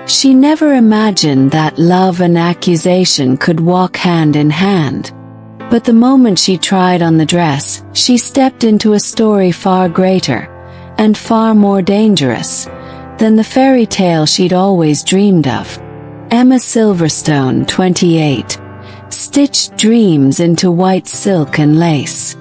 She never imagined that love and accusation could walk hand in hand. But the moment she tried on the dress, she stepped into a story far greater, and far more dangerous, than the fairy tale she'd always dreamed of. Emma Silverstone, 28, stitched dreams into white silk and lace.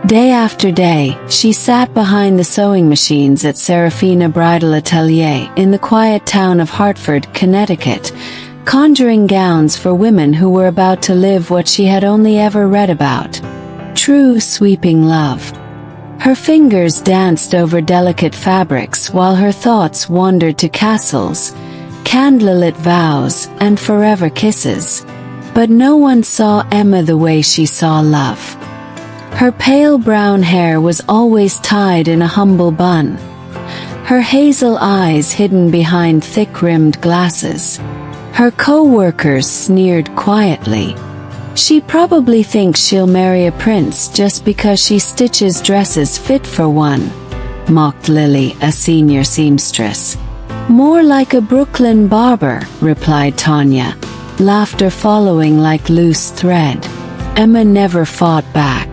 Day after day, she sat behind the sewing machines at Serafina Bridal Atelier in the quiet town of Hartford, Connecticut, conjuring gowns for women who were about to live what she had only ever read about: true sweeping love. Her fingers danced over delicate fabrics while her thoughts wandered to castles, candlelit vows, and forever kisses. But no one saw Emma the way she saw love. Her pale brown hair was always tied in a humble bun, her hazel eyes hidden behind thick-rimmed glasses. Her co-workers sneered quietly. "She probably thinks she'll marry a prince just because she stitches dresses fit for one," mocked Lily, a senior seamstress. "More like a Brooklyn barber," replied Tanya, laughter following like loose thread. Emma never fought back.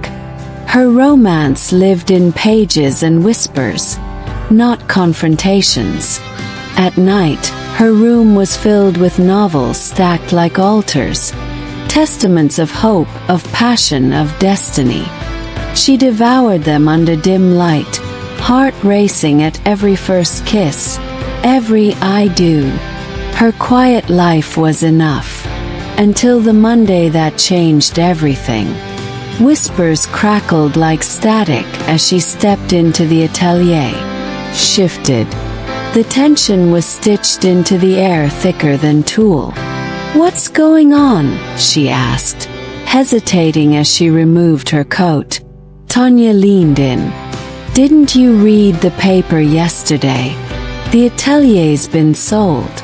Her romance lived in pages and whispers, not confrontations. At night, her room was filled with novels stacked like altars, testaments of hope, of passion, of destiny. She devoured them under dim light, heart racing at every first kiss, every "I do." Her quiet life was enough, until the Monday that changed everything. Whispers crackled like static as she stepped into the atelier. Shifted. The tension was stitched into the air thicker than tulle. "What's going on?" she asked, hesitating as she removed her coat. Tanya leaned in. "Didn't you read the paper yesterday? The atelier's been sold.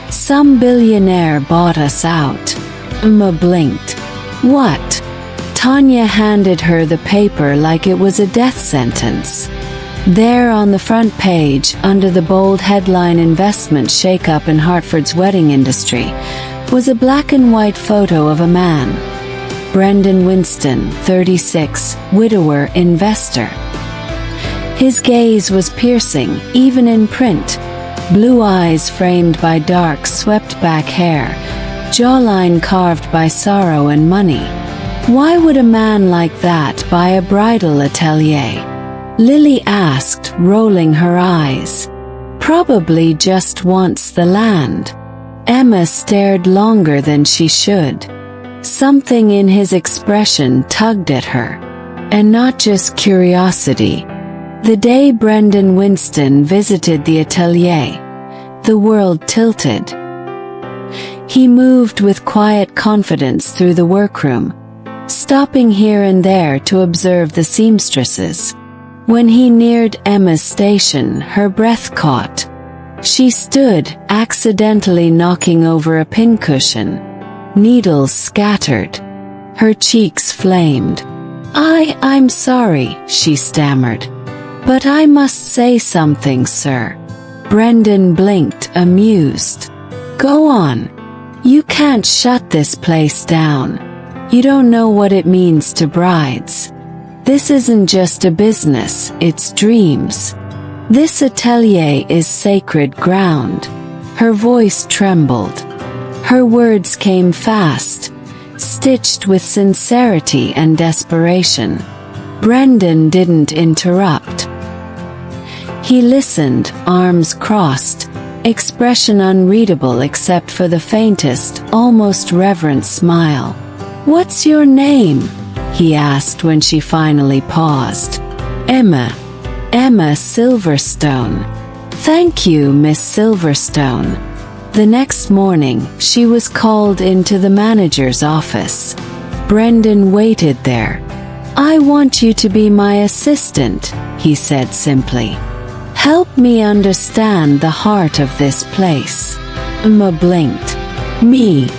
Some billionaire bought us out." Emma blinked. "What?" Tanya handed her the paper like it was a death sentence. There on the front page, under the bold headline "Investment Shakeup in Hartford's Wedding Industry," was a black and white photo of a man. Brendan Winston, 36, widower, investor. His gaze was piercing, even in print. Blue eyes framed by dark, swept-back hair, jawline carved by sorrow and money. Why would a man like that buy a bridal atelier? Lily asked, rolling her eyes. "Probably just wants the land." Emma stared longer than she should. Something in his expression tugged at her. And not just curiosity. The day Brendan Winston visited the atelier, the world tilted. He moved with quiet confidence through the workroom, stopping here and there to observe the seamstresses. When he neared Emma's station, her breath caught. She stood, accidentally knocking over a pincushion. Needles scattered. Her cheeks flamed. I'm sorry," she stammered. "But I must say something, sir." Brendan blinked, amused. "Go on. You can't shut this place down. You don't know what it means to brides. This isn't just a business, it's dreams. This atelier is sacred ground." Her voice trembled. Her words came fast, stitched with sincerity and desperation. Brendan didn't interrupt. He listened, arms crossed, expression unreadable except for the faintest, almost reverent smile. "What's your name?" he asked when she finally paused. "Emma. Emma Silverstone." "Thank you, Miss Silverstone." The next morning, she was called into the manager's office. Brendan waited there. "I want you to be my assistant," he said simply. "Help me understand the heart of this place." Emma blinked. "Me?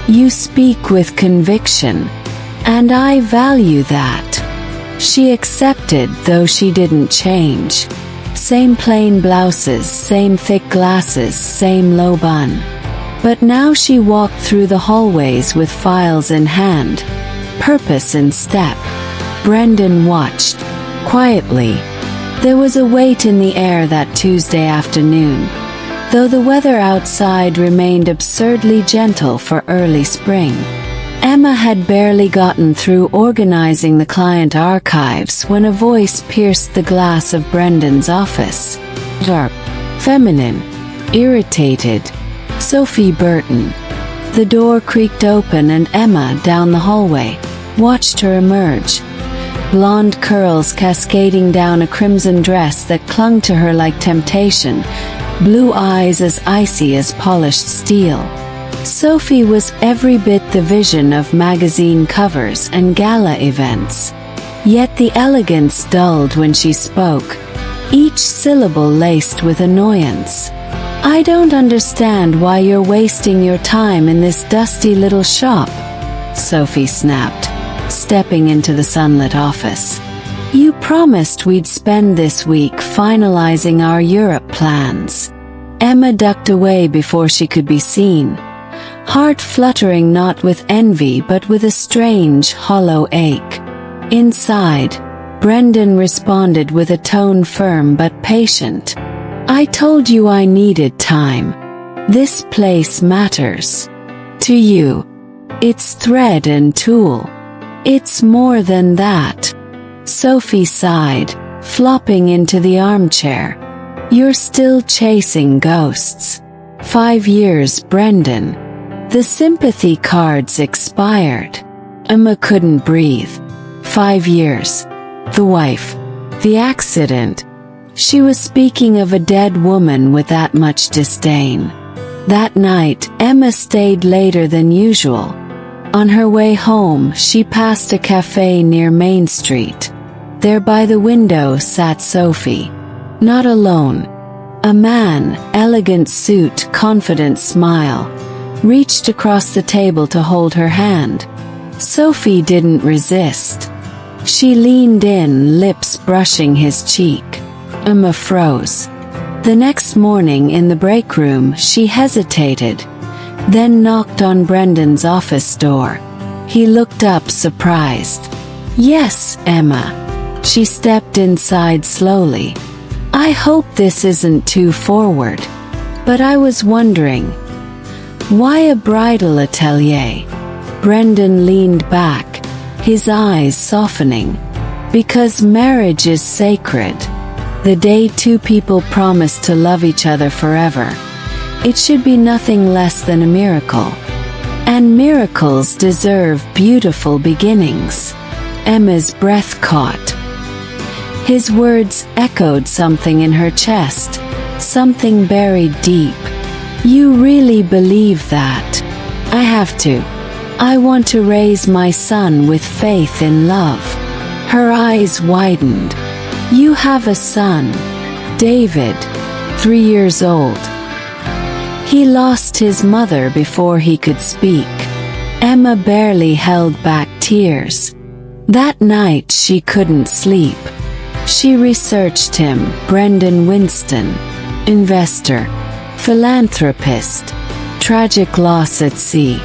You speak with conviction. And I value that." She accepted, though she didn't change. Same plain blouses, same thick glasses, same low bun. But now she walked through the hallways with files in hand, purpose in step. Brendan watched, quietly. There was a weight in the air that Tuesday afternoon, though the weather outside remained absurdly gentle for early spring. Emma had barely gotten through organizing the client archives when a voice pierced the glass of Brendan's office. Sharp, feminine, irritated. Sophie Burton. The door creaked open and Emma, down the hallway, watched her emerge. Blonde curls cascading down a crimson dress that clung to her like temptation, blue eyes as icy as polished steel. Sophie was every bit the vision of magazine covers and gala events. Yet the elegance dulled when she spoke, each syllable laced with annoyance. "I don't understand why you're wasting your time in this dusty little shop," Sophie snapped, stepping into the sunlit office. "You promised we'd spend this week finalizing our Europe plans." Emma ducked away before she could be seen, heart fluttering not with envy but with a strange, hollow ache. Inside, Brendan responded with a tone firm but patient. "I told you I needed time. This place matters. To you. It's thread and tool. It's more than that." Sophie sighed, flopping into the armchair. "You're still chasing ghosts. 5 years, Brendan. The sympathy cards expired." Emma couldn't breathe. 5 years. The wife. The accident. She was speaking of a dead woman with that much disdain. That night, Emma stayed later than usual. On her way home, she passed a cafe near Main Street. There by the window sat Sophie. Not alone. A man, elegant suit, confident smile, reached across the table to hold her hand. Sophie didn't resist. She leaned in, lips brushing his cheek. Emma froze. The next morning in the break room, she hesitated, then knocked on Brendan's office door. He looked up, surprised. "Yes, Emma." She stepped inside slowly. "I hope this isn't too forward, but I was wondering, why a bridal atelier?" Brendan leaned back, his eyes softening. "Because marriage is sacred. The day two people promise to love each other forever. It should be nothing less than a miracle. And miracles deserve beautiful beginnings." Emma's breath caught. His words echoed something in her chest, something buried deep. "You really believe that?" "I have to. I want to raise my son with faith in love." Her eyes widened. "You have a son, David, 3 years old." He lost his mother before he could speak. Emma barely held back tears. That night she couldn't sleep. She researched him. Brendan Winston, investor, philanthropist, tragic loss at sea,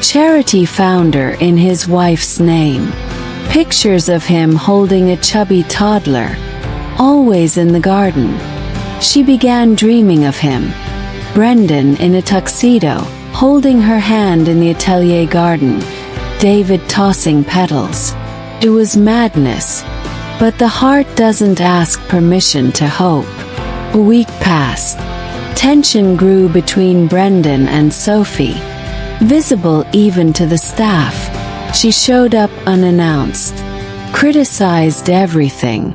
charity founder in his wife's name. Pictures of him holding a chubby toddler, always in the garden. She began dreaming of him. Brendan in a tuxedo, holding her hand in the atelier garden, David tossing petals. It was madness, but the heart doesn't ask permission to hope. A week passed. Tension grew between Brendan and Sophie, visible even to the staff. She showed up unannounced, criticized everything,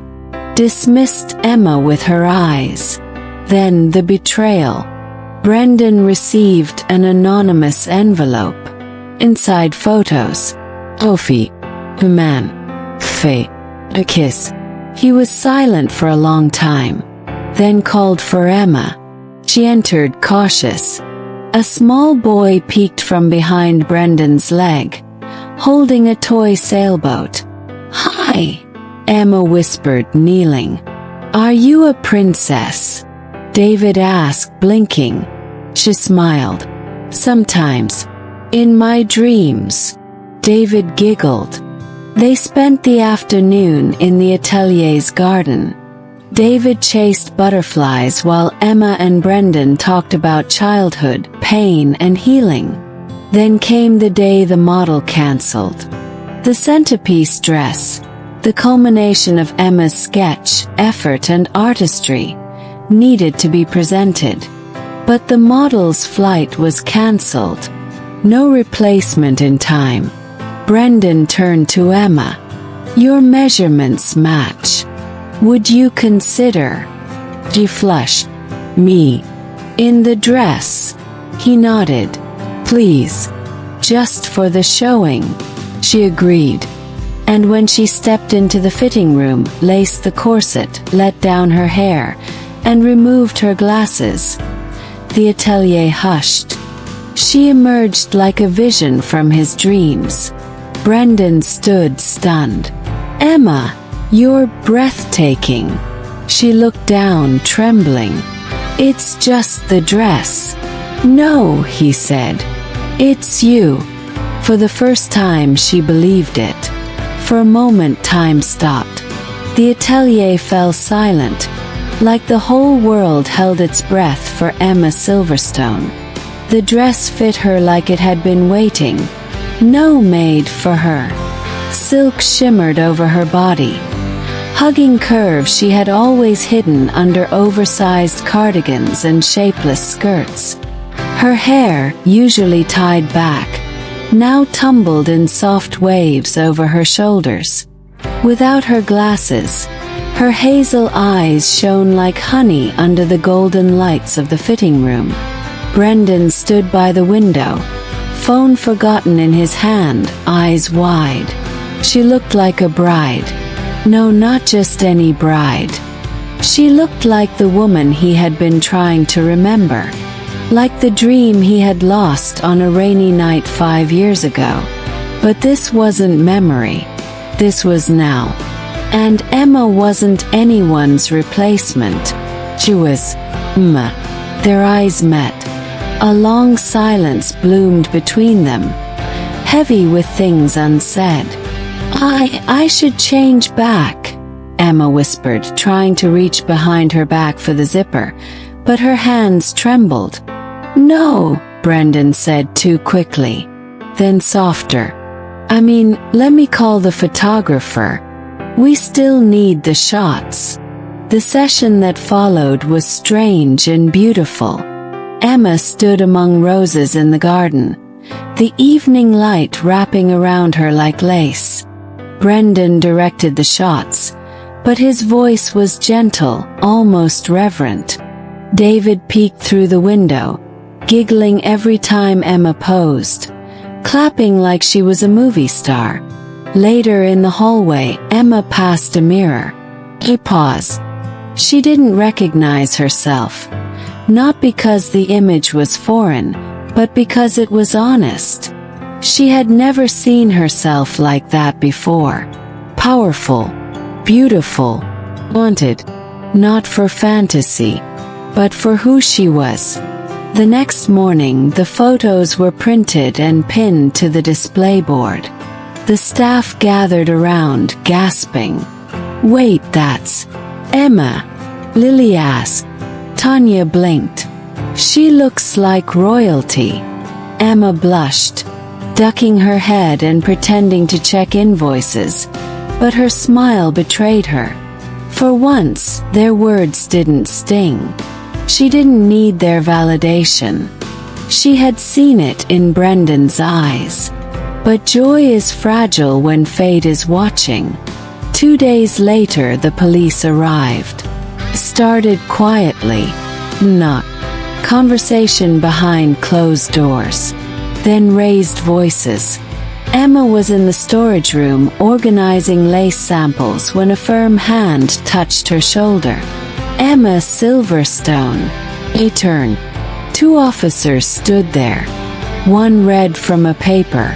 dismissed Emma with her eyes. Then the betrayal. Brendan received an anonymous envelope. Inside photos. Sophie. A man. Faye. A kiss. He was silent for a long time, then called for Emma. She entered, cautious. A small boy peeked from behind Brendan's leg, holding a toy sailboat. "Hi," Emma whispered, kneeling. "Are you a princess?" David asked, blinking. She smiled. "Sometimes. In my dreams." David giggled. They spent the afternoon in the atelier's garden. David chased butterflies while Emma and Brendan talked about childhood, pain, and healing. Then came the day the model cancelled. The centerpiece dress, the culmination of Emma's sketch, effort, and artistry, needed to be presented. But the model's flight was cancelled. No replacement in time. Brendan turned to Emma. "Your measurements match. Would you consider?" She flushed. "Me? In the dress?" He nodded. "Please. Just for the showing." She agreed. And when she stepped into the fitting room, laced the corset, let down her hair, and removed her glasses, the atelier hushed. She emerged like a vision from his dreams. Brendan stood stunned. "Emma, you're breathtaking." She looked down, trembling. "It's just the dress." "No," he said. "It's you." For the first time she believed it. For a moment time stopped. The atelier fell silent, like the whole world held its breath for Emma Silverstone. The dress fit her like it had been waiting. No made for her. Silk shimmered over her body. Hugging curves she had always hidden under oversized cardigans and shapeless skirts. Her hair, usually tied back, now tumbled in soft waves over her shoulders. Without her glasses, her hazel eyes shone like honey under the golden lights of the fitting room. Brendan stood by the window, phone forgotten in his hand, eyes wide. She looked like a bride. No, not just any bride. She looked like the woman he had been trying to remember. Like the dream he had lost on a rainy night 5 years ago. But this wasn't memory. This was now. And Emma wasn't anyone's replacement. She was Emma. Their eyes met. A long silence bloomed between them, heavy with things unsaid. I should change back," Emma whispered, trying to reach behind her back for the zipper, but her hands trembled. "No," Brendan said too quickly. Then softer. Let me call the photographer. We still need the shots." The session that followed was strange and beautiful. Emma stood among roses in the garden, the evening light wrapping around her like lace. Brendan directed the shots, but his voice was gentle, almost reverent. David peeked through the window, giggling every time Emma posed, clapping like she was a movie star. Later in the hallway, Emma passed a mirror. He paused. She didn't recognize herself. Not because the image was foreign, but because it was honest. She had never seen herself like that before. Powerful, beautiful, wanted, not for fantasy, but for who she was. The next morning, the photos were printed and pinned to the display board. The staff gathered around, gasping. "Wait, that's Emma," Lily asked. Tanya blinked. "She looks like royalty." Emma blushed, ducking her head and pretending to check invoices, but her smile betrayed her. For once, their words didn't sting. She didn't need their validation. She had seen it in Brendan's eyes. But joy is fragile when fate is watching. 2 days later, the police arrived. Started quietly. Knock. Conversation behind closed doors. Then raised voices. Emma was in the storage room organizing lace samples when a firm hand touched her shoulder. "Emma Silverstone." He turned. 2 officers stood there. One read from a paper.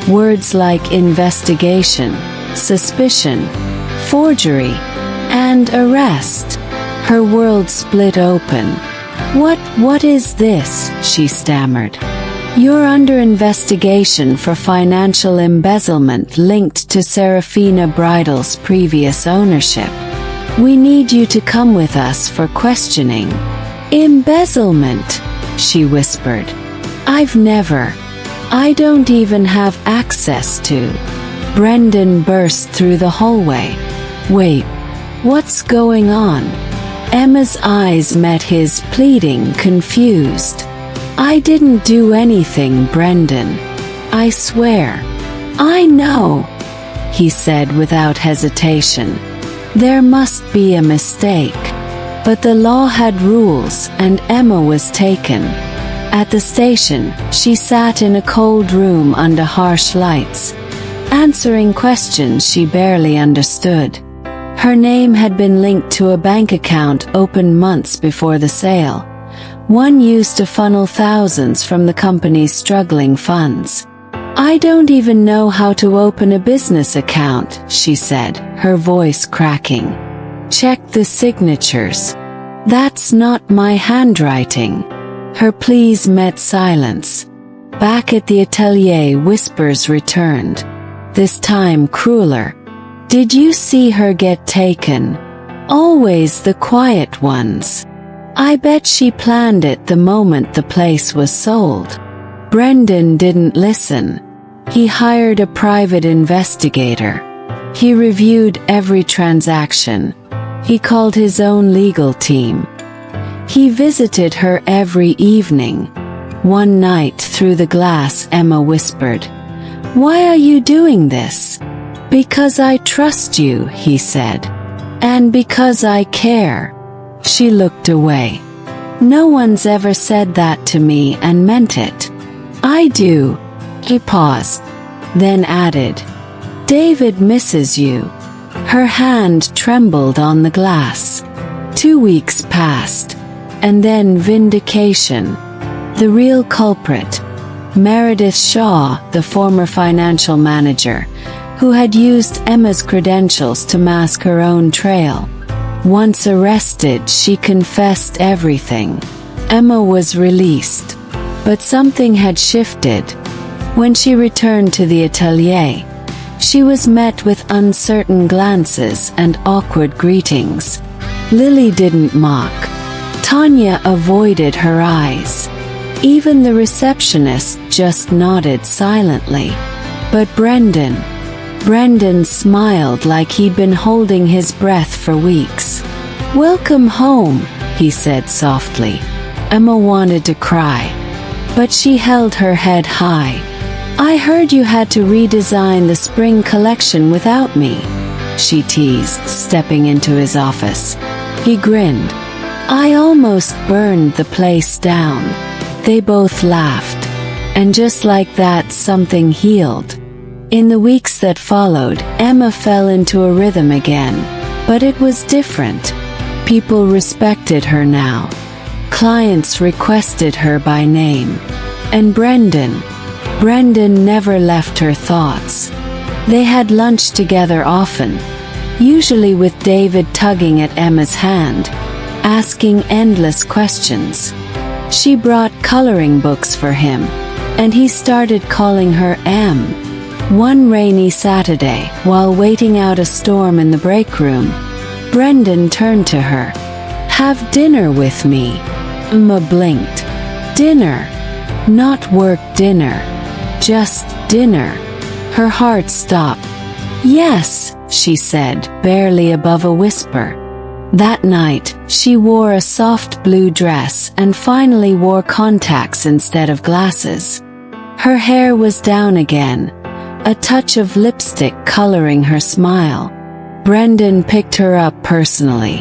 Words like investigation, suspicion, forgery, and arrest. Her world split open. What is this?" she stammered. "You're under investigation for financial embezzlement linked to Serafina Bridal's previous ownership. We need you to come with us for questioning." "Embezzlement?" she whispered. I don't even have access to." Brendan burst through the hallway. "Wait, what's going on?" Emma's eyes met his, pleading, confused. "I didn't do anything, Brendan. I swear." "I know," he said without hesitation. "There must be a mistake." But the law had rules, and Emma was taken. At the station, she sat in a cold room under harsh lights, answering questions she barely understood. Her name had been linked to a bank account opened months before the sale, one used to funnel thousands from the company's struggling funds. "I don't even know how to open a business account," she said, her voice cracking. "Check the signatures. That's not my handwriting." Her pleas met silence. Back at the atelier, whispers returned, this time crueler. "Did you see her get taken? Always the quiet ones. I bet she planned it the moment the place was sold." Brendan didn't listen. He hired a private investigator. He reviewed every transaction. He called his own legal team. He visited her every evening. One night through the glass, Emma whispered, "Why are you doing this?" "Because I trust you," he said. "And because I care." She looked away. "No one's ever said that to me and meant it." "I do." He paused, then added, "David misses you." Her hand trembled on the glass. 2 weeks passed. And then vindication. The real culprit, Meredith Shaw, the former financial manager, who had used Emma's credentials to mask her own trail. Once arrested, she confessed everything. Emma was released. But something had shifted. When she returned to the atelier, she was met with uncertain glances and awkward greetings. Lily didn't mock. Tanya avoided her eyes. Even the receptionist just nodded silently. But Brendan smiled like he'd been holding his breath for weeks. "Welcome home," he said softly. Emma wanted to cry, but she held her head high. "I heard you had to redesign the spring collection without me," she teased, stepping into his office. He grinned. "I almost burned the place down." They both laughed. And just like that, something healed. In the weeks that followed, Emma fell into a rhythm again. But it was different. People respected her now. Clients requested her by name. And Brendan never left her thoughts. They had lunch together often, usually with David tugging at Emma's hand, asking endless questions. She brought coloring books for him, and he started calling her Em. One rainy Saturday, while waiting out a storm in the break room, Brendan turned to her. "Have dinner with me." Emma blinked. "Dinner? Not work dinner. Just dinner." Her heart stopped. "Yes," she said, barely above a whisper. That night, she wore a soft blue dress and finally wore contacts instead of glasses. Her hair was down again, a touch of lipstick coloring her smile. Brendan picked her up personally.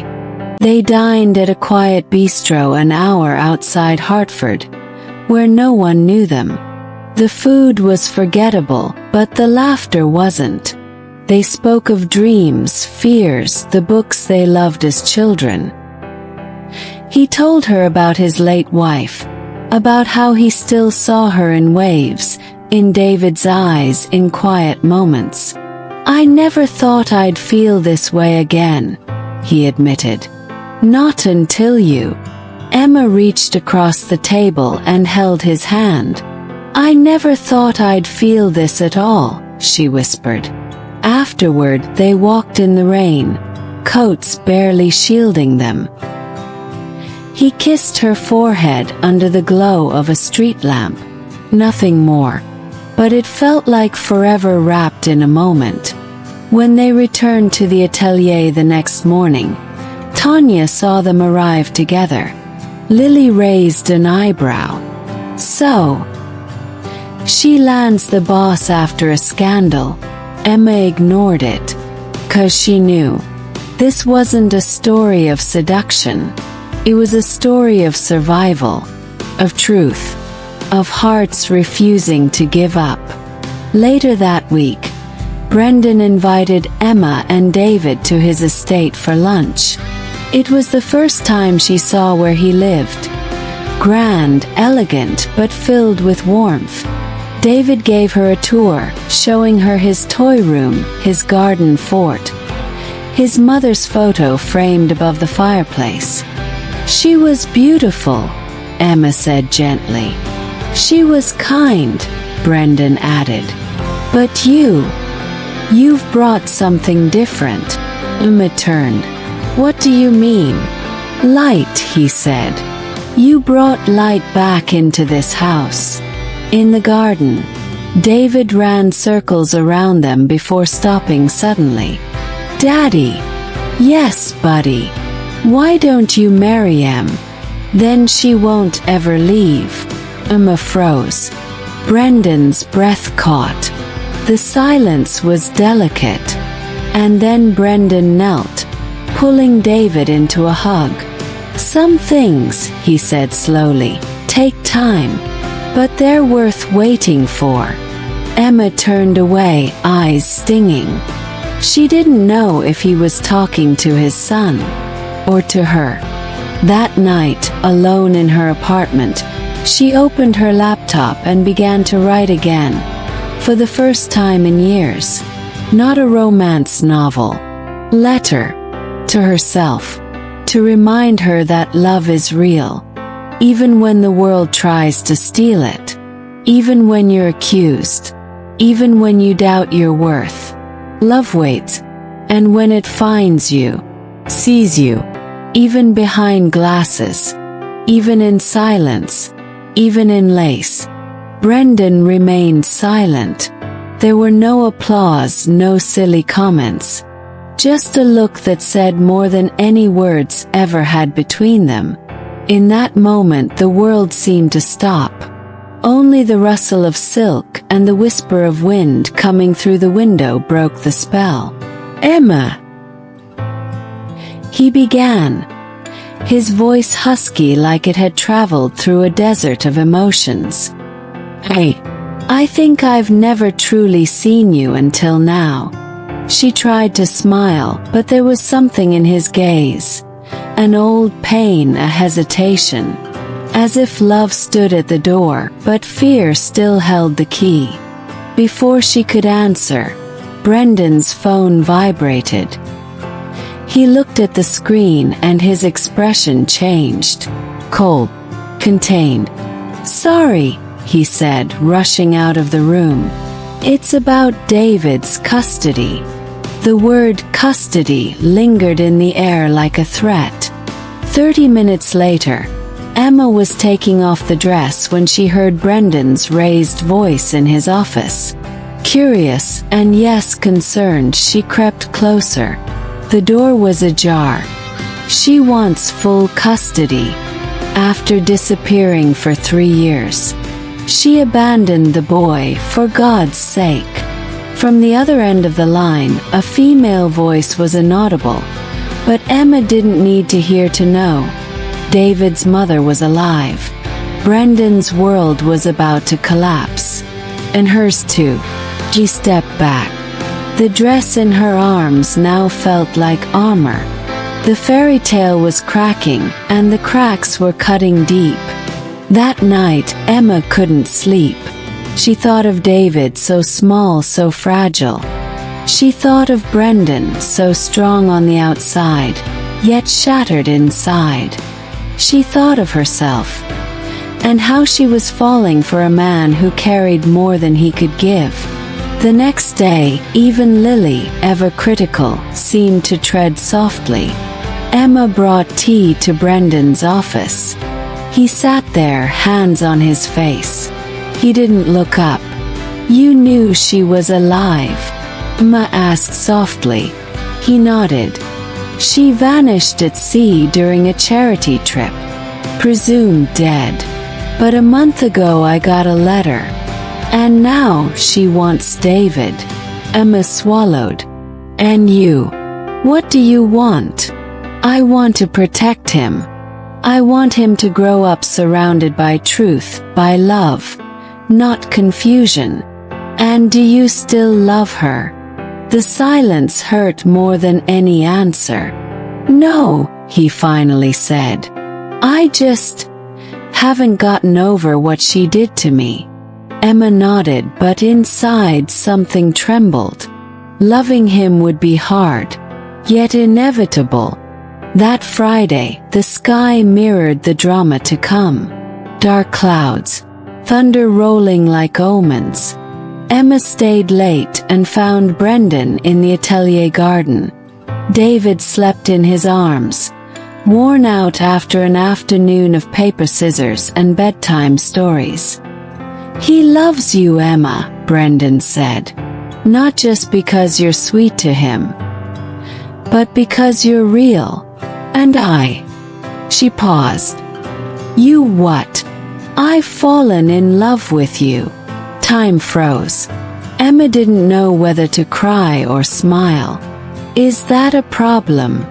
They dined at a quiet bistro an hour outside Hartford, where no one knew them. The food was forgettable, but the laughter wasn't. They spoke of dreams, fears, the books they loved as children. He told her about his late wife, about how he still saw her in waves, in David's eyes, in quiet moments. "I never thought I'd feel this way again," he admitted. Not until you. Emma reached across the table and held his hand. I never thought I'd feel this at all, she whispered. Afterward, they walked in the rain, coats barely shielding them. He kissed her forehead under the glow of a street lamp. Nothing more. But it felt like forever wrapped in a moment. When they returned to the atelier the next morning, Tanya saw them arrive together. Lily raised an eyebrow. So, she lands the boss after a scandal. Emma ignored it. 'Cause she knew. This wasn't a story of seduction. It was a story of survival, of truth, of hearts refusing to give up. Later that week, Brendan invited Emma and David to his estate for lunch. It was the first time she saw where he lived. Grand, elegant, but filled with warmth. David gave her a tour, showing her his toy room, his garden fort, his mother's photo framed above the fireplace. She was beautiful, Emma said gently. She was kind, Brendan added. But you've brought something different. Emma turned. What do you mean? Light, he said. You brought light back into this house. In the garden, David ran circles around them before stopping suddenly. Daddy. Yes, buddy. Why don't you marry Em? Then she won't ever leave. Emma froze. Brendan's breath caught. The silence was delicate. And then Brendan knelt, pulling David into a hug. Some things, he said slowly, take time. But they're worth waiting for. Emma turned away, eyes stinging. She didn't know if he was talking to his son, or to her. That night, alone in her apartment, she opened her laptop and began to write again. For the first time in years. Not a romance novel. Letter. To herself. To remind her that love is real. Even when the world tries to steal it. Even when you're accused. Even when you doubt your worth. Love waits. And when it finds you, sees you, even behind glasses, even in silence, even in lace. Brendan remained silent. There were no applause, no silly comments. Just a look that said more than any words ever had between them. In that moment the world seemed to stop. Only the rustle of silk and the whisper of wind coming through the window broke the spell. Emma, he began, his voice husky like it had traveled through a desert of emotions. I think I've never truly seen you until now. She tried to smile, but there was something in his gaze. An old pain, a hesitation. As if love stood at the door, but fear still held the key. Before she could answer, Brendan's phone vibrated. He looked at the screen and his expression changed. Cold. Contained. Sorry, he said, rushing out of the room. It's about David's custody. The word custody lingered in the air like a threat. 30 minutes later, Emma was taking off the dress when she heard Brendan's raised voice in his office. Curious, and yes, concerned, she crept closer. The door was ajar. She wants full custody. After disappearing for 3 years. She abandoned the boy, for God's sake. From the other end of the line, a female voice was inaudible. But Emma didn't need to hear to know. David's mother was alive. Brendan's world was about to collapse. And hers too. She stepped back. The dress in her arms now felt like armor. The fairy tale was cracking, and the cracks were cutting deep. That night, Emma couldn't sleep. She thought of David, so small, so fragile. She thought of Brendan, so strong on the outside, yet shattered inside. She thought of herself, and how she was falling for a man who carried more than he could give. The next day, even Lily, ever critical, seemed to tread softly. Emma brought tea to Brendan's office. He sat there, hands on his face. He didn't look up. "You knew she was alive?" Emma asked softly. He nodded. "She vanished at sea during a charity trip. Presumed dead. But a month ago I got a letter. And now she wants David." Emma swallowed. "And you? What do you want?" "I want to protect him. I want him to grow up surrounded by truth, by love, not confusion." "And do you still love her?" The silence hurt more than any answer. "No," he finally said. "I just haven't gotten over what she did to me." Emma nodded, but inside something trembled. Loving him would be hard, yet inevitable. That Friday, the sky mirrored the drama to come. Dark clouds, thunder rolling like omens. Emma stayed late and found Brendan in the atelier garden. David slept in his arms, worn out after an afternoon of paper scissors and bedtime stories. "He loves you, Emma," Brendan said. "Not just because you're sweet to him, but because you're real. And I." She paused. "You what?" "I've fallen in love with you." Time froze. Emma didn't know whether to cry or smile. "Is that a problem?"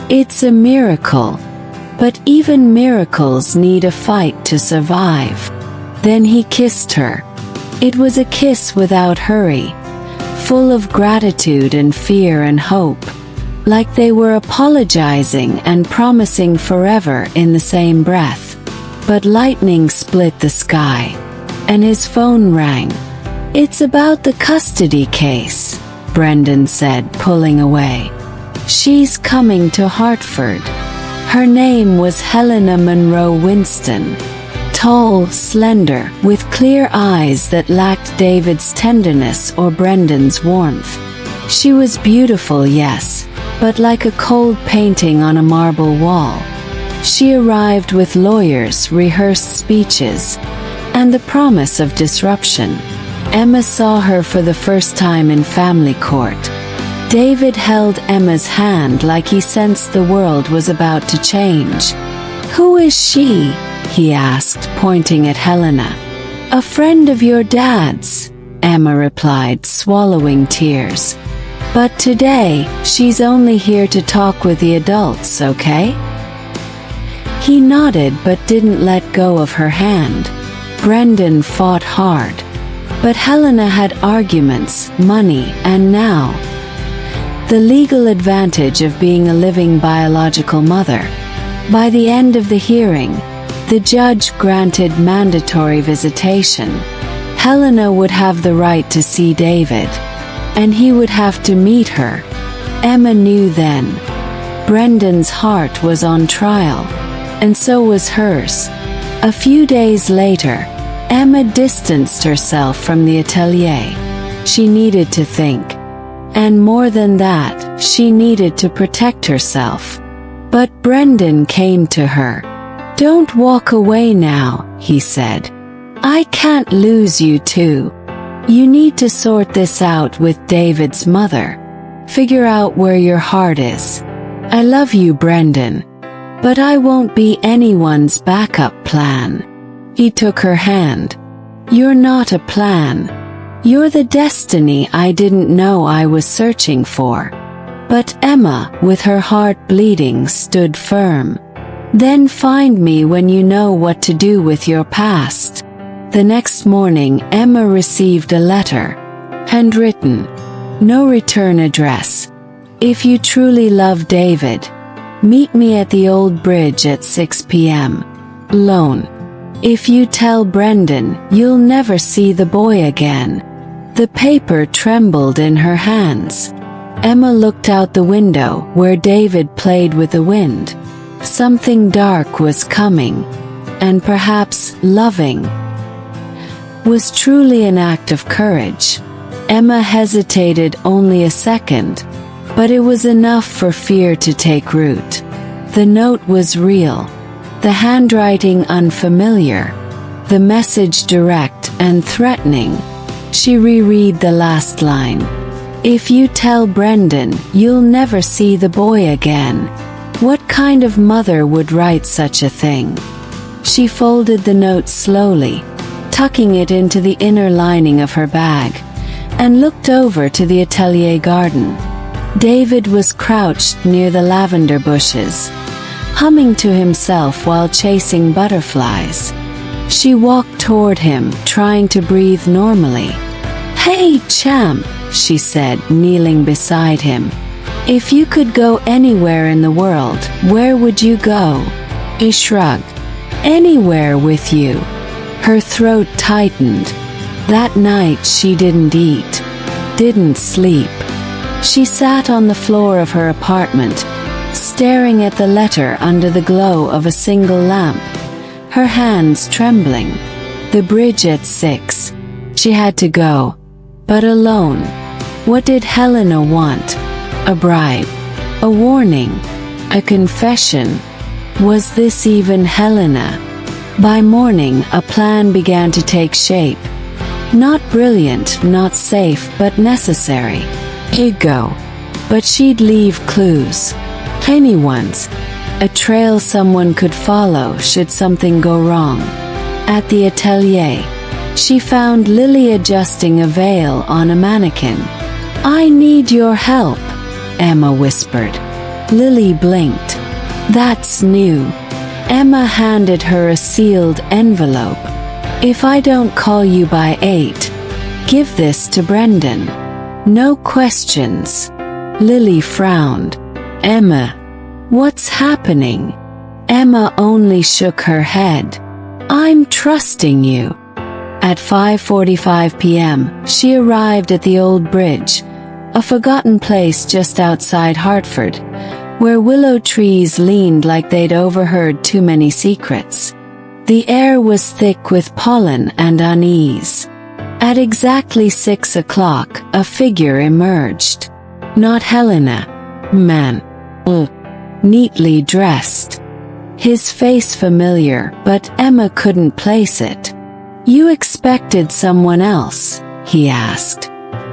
"It's a miracle. But even miracles need a fight to survive." Then he kissed her. It was a kiss without hurry, full of gratitude and fear and hope, like they were apologizing and promising forever in the same breath. But lightning split the sky, and his phone rang. "It's about the custody case," Brendan said, pulling away. "She's coming to Hartford." Her name was Helena Monroe Winston. Tall, slender, with clear eyes that lacked David's tenderness or Brendan's warmth. She was beautiful, yes, but like a cold painting on a marble wall. She arrived with lawyers, rehearsed speeches, and the promise of disruption. Emma saw her for the first time in family court. David held Emma's hand like he sensed the world was about to change. "Who is she?" he asked, pointing at Helena. "A friend of your dad's," Emma replied, swallowing tears. "But today, she's only here to talk with the adults, okay?" He nodded but didn't let go of her hand. Brendan fought hard. But Helena had arguments, money, and now the legal advantage of being a living biological mother. By the end of the hearing, the judge granted mandatory visitation. Helena would have the right to see David, and he would have to meet her. Emma knew then. Brendan's heart was on trial, and so was hers. A few days later, Emma distanced herself from the atelier. She needed to think. And more than that, she needed to protect herself. But Brendan came to her. "Don't walk away now," he said. "I can't lose you too. You need to sort this out with David's mother. Figure out where your heart is. I love you, Brendan. But I won't be anyone's backup plan." He took her hand. "You're not a plan. You're the destiny I didn't know I was searching for." But Emma, with her heart bleeding, stood firm. "Then find me when you know what to do with your past." The next morning, Emma received a letter. Handwritten. No return address. "If you truly love David, meet me at the old bridge at 6 p.m. Lone. If you tell Brendan, you'll never see the boy again." The paper trembled in her hands. Emma looked out the window where David played with the wind. Something dark was coming, and perhaps loving was truly an act of courage. Emma hesitated only a second, but it was enough for fear to take root. The note was real, the handwriting unfamiliar, the message direct and threatening. She reread the last line. "If you tell Brendan, you'll never see the boy again." What kind of mother would write such a thing? She folded the note slowly, tucking it into the inner lining of her bag, and looked over to the atelier garden. David was crouched near the lavender bushes, humming to himself while chasing butterflies. She walked toward him, trying to breathe normally. "Hey, champ," she said, kneeling beside him. "If you could go anywhere in the world, where would you go?" He shrugged. "Anywhere with you." Her throat tightened. That night she didn't eat, didn't sleep. She sat on the floor of her apartment, staring at the letter under the glow of a single lamp, her hands trembling. The bridge at 6. She had to go. But alone. What did Helena want? A bribe? A warning? A confession? Was this even Helena? By morning, a plan began to take shape. Not brilliant, not safe, but necessary. He'd go. But she'd leave clues. Anyone's. A trail someone could follow should something go wrong. At the atelier, she found Lily adjusting a veil on a mannequin. "I need your help," Emma whispered. Lily blinked. "That's new." Emma handed her a sealed envelope. "If I don't call you by 8, give this to Brendan. No questions." Lily frowned. "Emma, what's happening?" Emma only shook her head. "I'm trusting you." At 5:45 p.m., she arrived at the old bridge, a forgotten place just outside Hartford, where willow trees leaned like they'd overheard too many secrets. The air was thick with pollen and unease. At exactly 6 o'clock, a figure emerged. Not Helena. Man. Neatly dressed. His face familiar, but Emma couldn't place it. "You expected someone else?" he asked.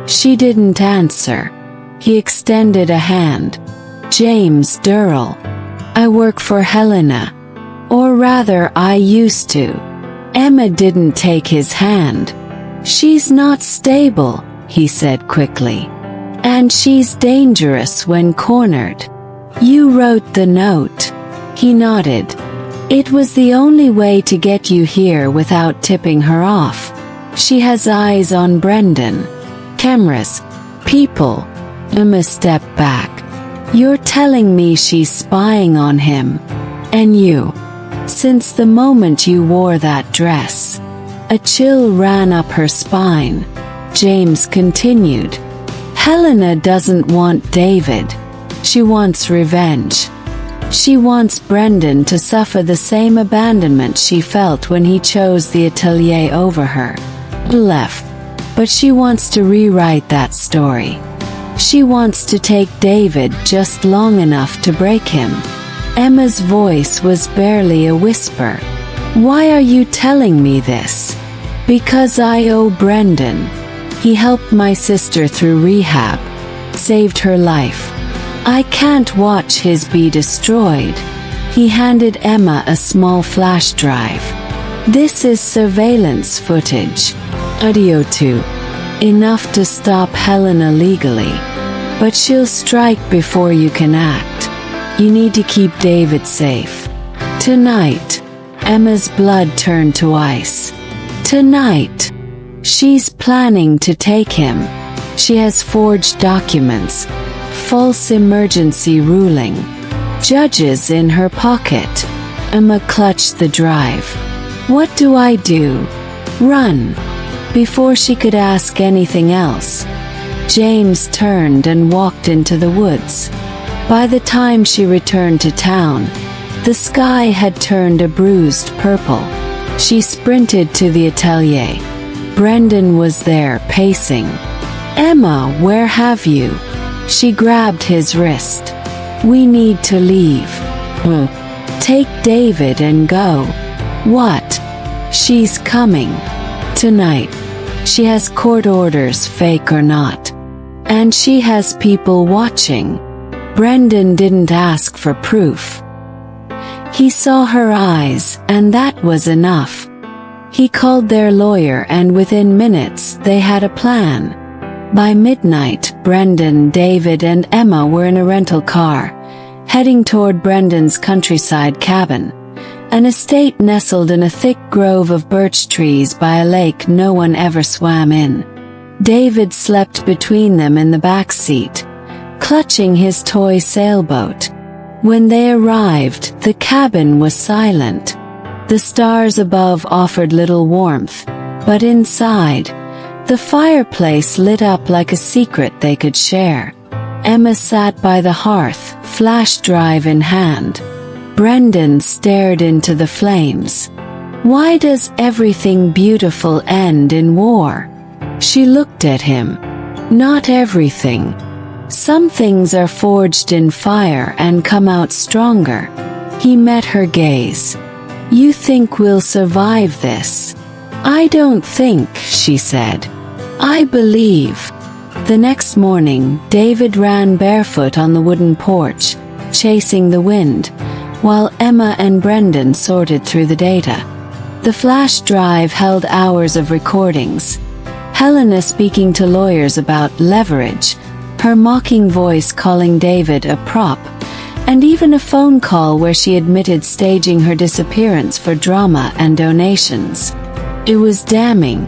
She didn't answer. He extended a hand. "James Durrell. I work for Helena. Or rather, I used to." Emma didn't take his hand. "She's not stable," he said quickly. "And she's dangerous when cornered." "You wrote the note." He nodded. "It was the only way to get you here without tipping her off. She has eyes on Brendan. Cameras. People." Emma stepped back. "You're telling me she's spying on him. And you. Since the moment you wore that dress." A chill ran up her spine. James continued. "Helena doesn't want David. She wants revenge. She wants Brendan to suffer the same abandonment she felt when he chose the atelier over her. Left. But she wants to rewrite that story. She wants to take David just long enough to break him." Emma's voice was barely a whisper. "Why are you telling me this?" "Because I owe Brendan. He helped my sister through rehab. Saved her life. I can't watch his be destroyed." He handed Emma a small flash drive. "This is surveillance footage. Audio 2. Enough to stop Helena legally. But she'll strike before you can act. You need to keep David safe. Tonight." Emma's blood turned to ice. "Tonight. She's planning to take him. She has forged documents. False emergency ruling. Judges in her pocket." Emma clutched the drive. "What do I do? Run?" Before she could ask anything else, James turned and walked into the woods. By the time she returned to town, the sky had turned a bruised purple. She sprinted to the atelier. Brendan was there, pacing. "Emma, where have you?" She grabbed his wrist. "We need to leave." "Take David and go." "What?" "She's coming. Tonight. She has court orders, fake or not. And she has people watching." Brendan didn't ask for proof. He saw her eyes, and that was enough. He called their lawyer, and within minutes they had a plan. By midnight, Brendan, David, and Emma were in a rental car, heading toward Brendan's countryside cabin, an estate nestled in a thick grove of birch trees by a lake no one ever swam in. David slept between them in the back seat, clutching his toy sailboat. When they arrived, the cabin was silent. The stars above offered little warmth, but inside, the fireplace lit up like a secret they could share. Emma sat by the hearth, flash drive in hand. Brendan stared into the flames. "Why does everything beautiful end in war?" She looked at him. "Not everything. Some things are forged in fire and come out stronger." He met her gaze. "You think we'll survive this?" "I don't think," she said. "I believe." The next morning, David ran barefoot on the wooden porch, chasing the wind, while Emma and Brendan sorted through the data. The flash drive held hours of recordings. Helena speaking to lawyers about leverage, her mocking voice calling David a prop, and even a phone call where she admitted staging her disappearance for drama and donations. It was damning.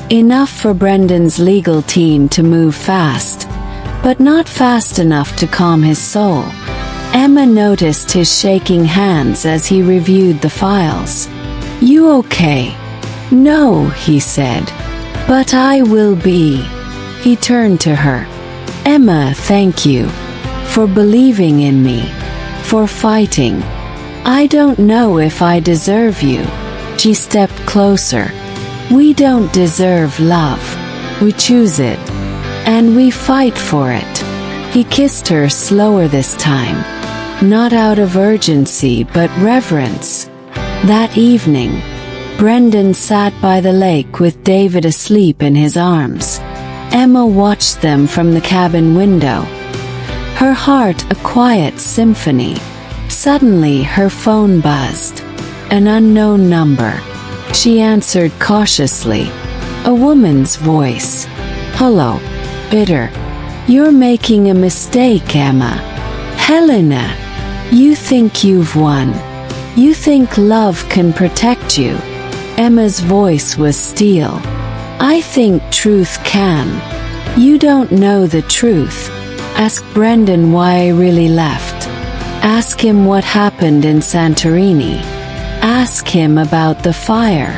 Enough for Brendan's legal team to move fast, but not fast enough to calm his soul. Emma noticed his shaking hands as he reviewed the files. "You okay?" "No," he said. "But I will be." He turned to her. "Emma, thank you. For believing in me. For fighting. I don't know if I deserve you." She stepped closer. "We don't deserve love. We choose it. And we fight for it." He kissed her slower this time. Not out of urgency but reverence. That evening, Brendan sat by the lake with David asleep in his arms. Emma watched them from the cabin window. Her heart a quiet symphony. Suddenly her phone buzzed. An unknown number. She answered cautiously. A woman's voice. "Hello. Bitter. You're making a mistake, Emma." "Helena. You think you've won. You think love can protect you." Emma's voice was steel. "I think truth can. You don't know the truth. Ask Brendan why I really left. Ask him what happened in Santorini. Ask him about the fire."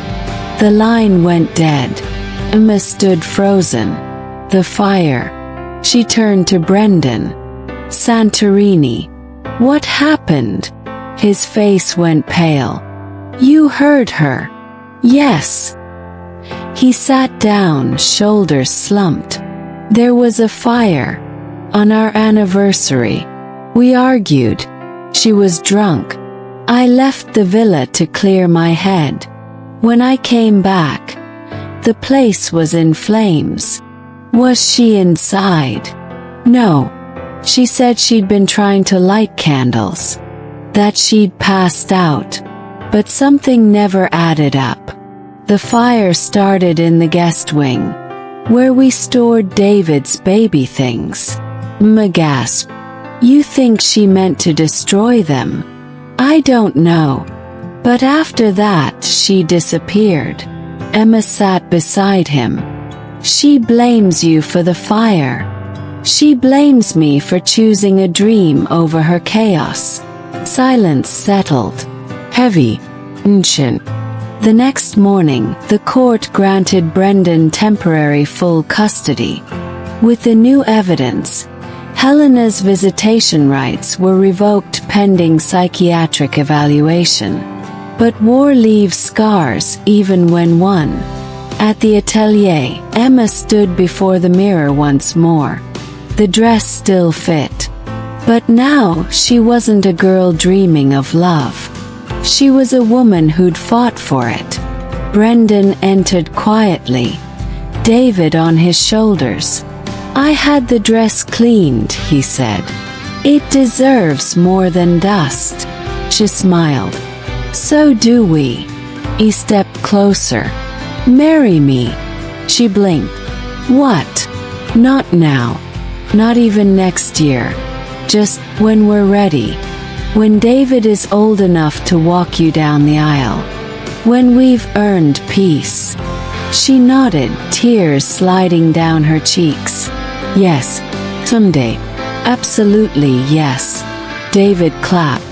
The line went dead. Emma stood frozen. The fire. She turned to Brendan. "Santorini. What happened?" His face went pale. "You heard her." "Yes." He sat down, shoulders slumped. "There was a fire. On our anniversary. We argued. She was drunk. I left the villa to clear my head. When I came back, the place was in flames." "Was she inside?" "No. She said she'd been trying to light candles. That she'd passed out. But something never added up. The fire started in the guest wing, where we stored David's baby things." Emma gasped. "You think she meant to destroy them?" "I don't know. But after that she disappeared." Emma sat beside him. "She blames you for the fire. She blames me for choosing a dream over her chaos." Silence settled. Heavy. Ancient. The next morning, the court granted Brendan temporary full custody. With the new evidence, Helena's visitation rights were revoked pending psychiatric evaluation. But war leaves scars even when won. At the atelier, Emma stood before the mirror once more. The dress still fit. But now she wasn't a girl dreaming of love. She was a woman who'd fought for it. Brendan entered quietly, David on his shoulders. "I had the dress cleaned," he said. "It deserves more than dust." She smiled. "So do we." He stepped closer. "Marry me." She blinked. "What?" "Not now. Not even next year. Just when we're ready. When David is old enough to walk you down the aisle. When we've earned peace." She nodded, tears sliding down her cheeks. "Yes, someday. Absolutely yes." David clapped.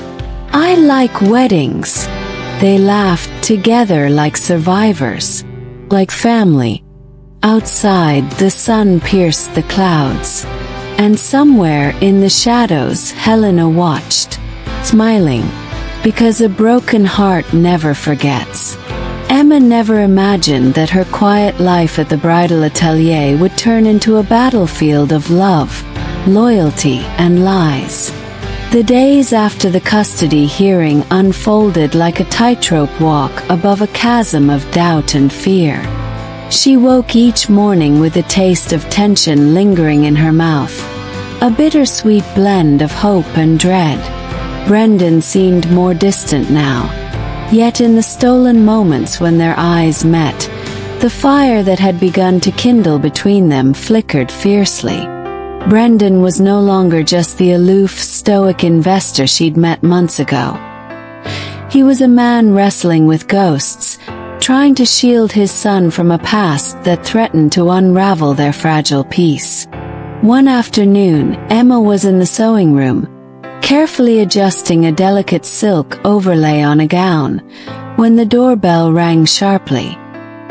"I like weddings." They laughed together like survivors. Like family. Outside, the sun pierced the clouds. And somewhere in the shadows, Helena watched, smiling. Because a broken heart never forgets. Emma never imagined that her quiet life at the bridal atelier would turn into a battlefield of love, loyalty, and lies. The days after the custody hearing unfolded like a tightrope walk above a chasm of doubt and fear. She woke each morning with a taste of tension lingering in her mouth, a bittersweet blend of hope and dread. Brendan seemed more distant now. Yet in the stolen moments when their eyes met, the fire that had begun to kindle between them flickered fiercely. Brendan was no longer just the aloof, stoic investor she'd met months ago. He was a man wrestling with ghosts, trying to shield his son from a past that threatened to unravel their fragile peace. One afternoon, Emma was in the sewing room, carefully adjusting a delicate silk overlay on a gown, when the doorbell rang sharply.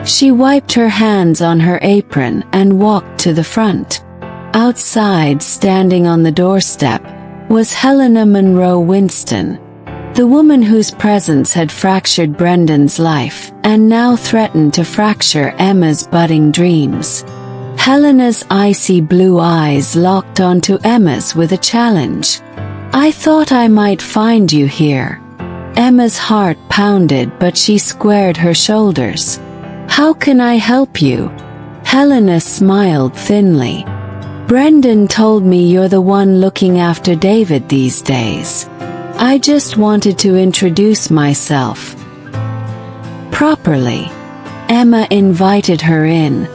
She wiped her hands on her apron and walked to the front. Outside, standing on the doorstep, was Helena Monroe Winston, the woman whose presence had fractured Brendan's life, and now threatened to fracture Emma's budding dreams. Helena's icy blue eyes locked onto Emma's with a challenge. "I thought I might find you here." Emma's heart pounded, but she squared her shoulders. "How can I help you?" Helena smiled thinly. "Brendan told me you're the one looking after David these days. I just wanted to introduce myself properly." Emma invited her in,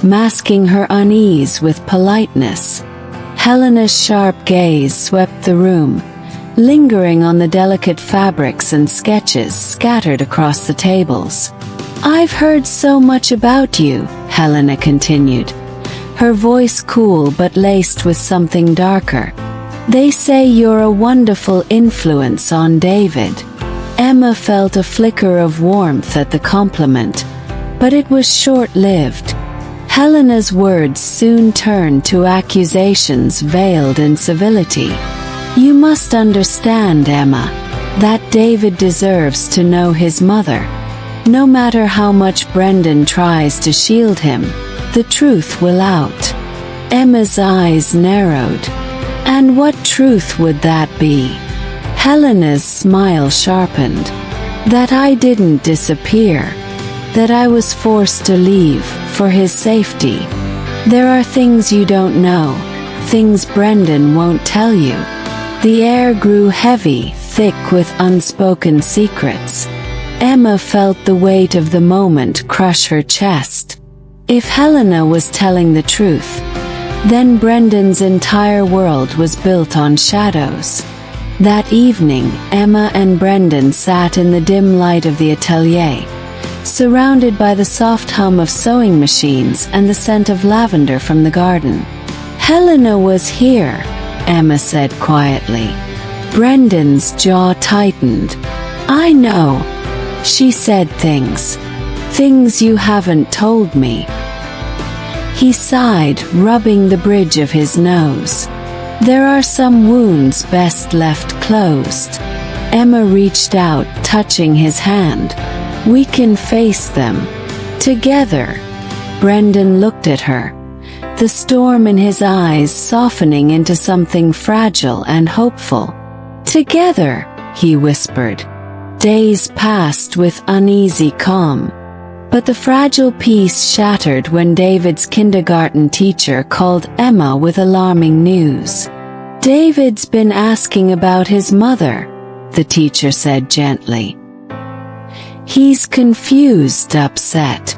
masking her unease with politeness. Helena's sharp gaze swept the room, lingering on the delicate fabrics and sketches scattered across the tables. "I've heard so much about you," Helena continued, her voice cool but laced with something darker. "They say you're a wonderful influence on David." Emma felt a flicker of warmth at the compliment, but it was short-lived. Helena's words soon turned to accusations veiled in civility. "You must understand, Emma, that David deserves to know his mother. No matter how much Brendan tries to shield him, the truth will out." Emma's eyes narrowed. "And what truth would that be?" Helena's smile sharpened. "That I didn't disappear. That I was forced to leave, for his safety. There are things you don't know, things Brendan won't tell you." The air grew heavy, thick with unspoken secrets. Emma felt the weight of the moment crush her chest. If Helena was telling the truth, then Brendan's entire world was built on shadows. That evening, Emma and Brendan sat in the dim light of the atelier, surrounded by the soft hum of sewing machines and the scent of lavender from the garden. "Helena was here," Emma said quietly. Brendan's jaw tightened. "I know. She said things you haven't told me." He sighed, rubbing the bridge of his nose. There are some wounds best left closed. Emma reached out, touching his hand. We can face them. Together. Brendan looked at her, the storm in his eyes softening into something fragile and hopeful. Together, he whispered. Days passed with uneasy calm. But the fragile peace shattered when David's kindergarten teacher called Emma with alarming news. David's been asking about his mother, the teacher said gently. He's confused, upset.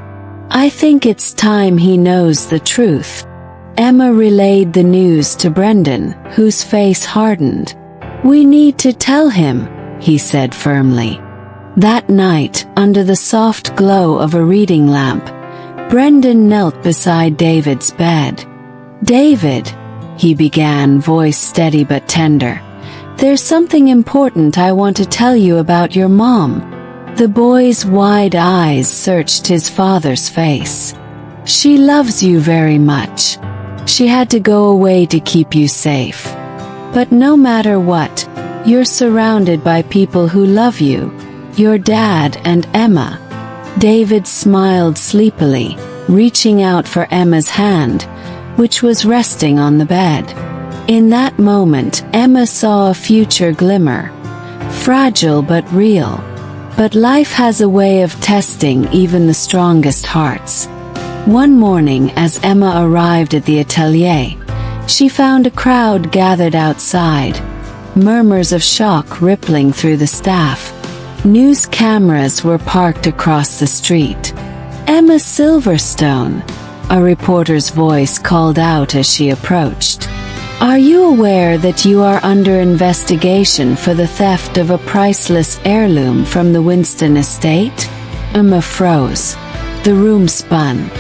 I think it's time he knows the truth. Emma relayed the news to Brendan, whose face hardened. We need to tell him, he said firmly. That night, under the soft glow of a reading lamp, Brendan knelt beside David's bed. David, he began, voice steady but tender. There's something important I want to tell you about your mom. The boy's wide eyes searched his father's face. She loves you very much. She had to go away to keep you safe. But no matter what, you're surrounded by people who love you. Your dad and Emma. David smiled sleepily, reaching out for Emma's hand, which was resting on the bed. In that moment, Emma saw a future glimmer. Fragile but real. But life has a way of testing even the strongest hearts. One morning, as Emma arrived at the atelier, she found a crowd gathered outside, murmurs of shock rippling through the staff. News cameras were parked across the street. Emma Silverstone, a reporter's voice called out as she approached. Are you aware that you are under investigation for the theft of a priceless heirloom from the Winston estate? Emma froze. The room spun.